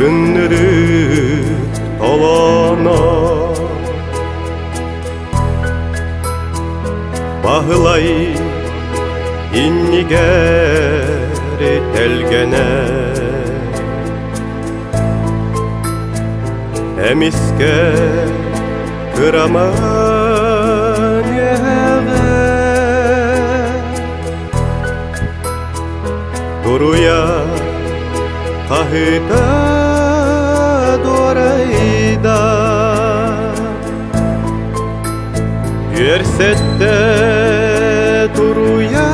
ыннырык толоно бағылай иннигер телгене эмиске кыраман еге туруя кахыта дорайда Юерсетте туруя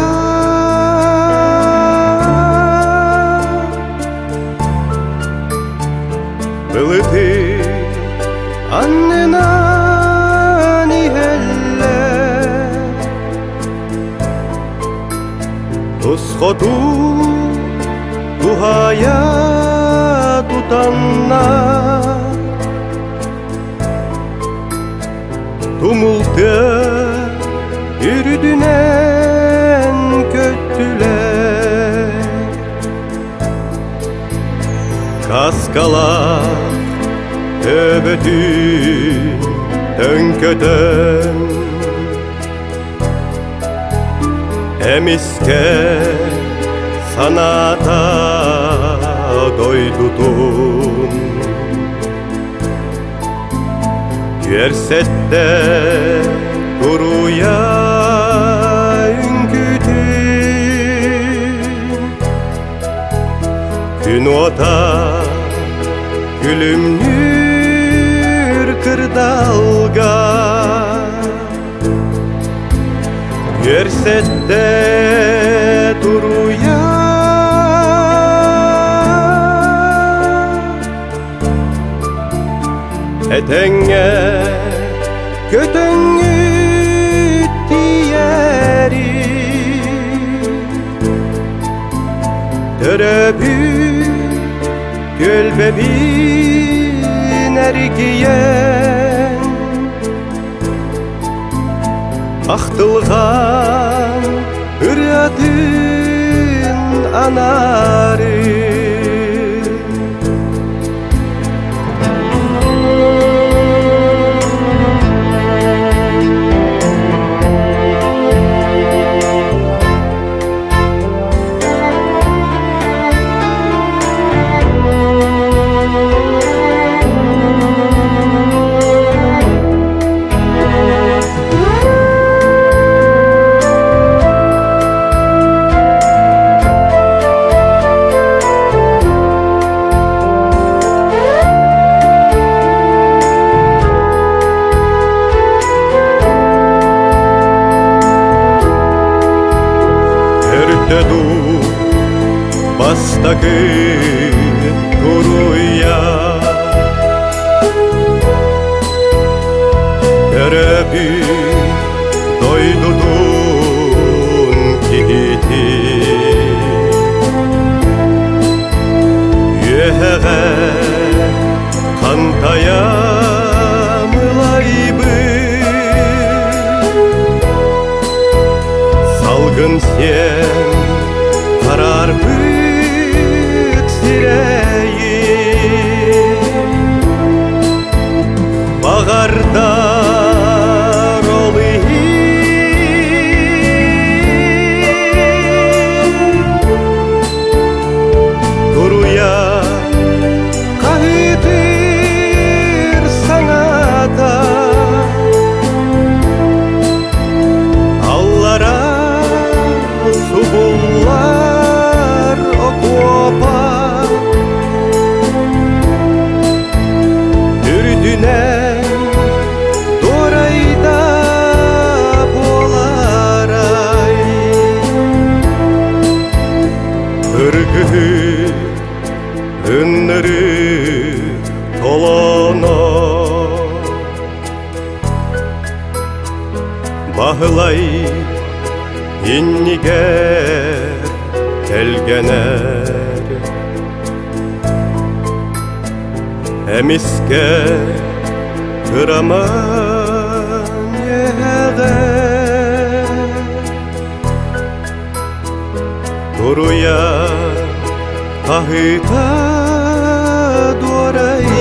Былыты аннынан ихелле Тусхоту тухая тутанна Тумулты үрдүнен көттүлер Каскалар төбөтүн төңкөтөн Эмиске саната дойдутун Юерсетте туруя үңкүтүн Күн ота күлүмнүр кырдалга Юерсетте туруя Этеңе көтөңү тиери Төрөбү көлбебин эркиен Актылган ыратын анары Бастакы туруя Төрөбү дойдудун кигити Юэге кантая мылайбы Салгын сен карарбы Багардар олыйы Туруя кахытыр саңата Аллара субуллар окопа Үрдүнен дорайда боларай Ыргы ыннырык толоно Бағылай иннигер келгенер Эмиске кыраман еге Туруя Kahita duarei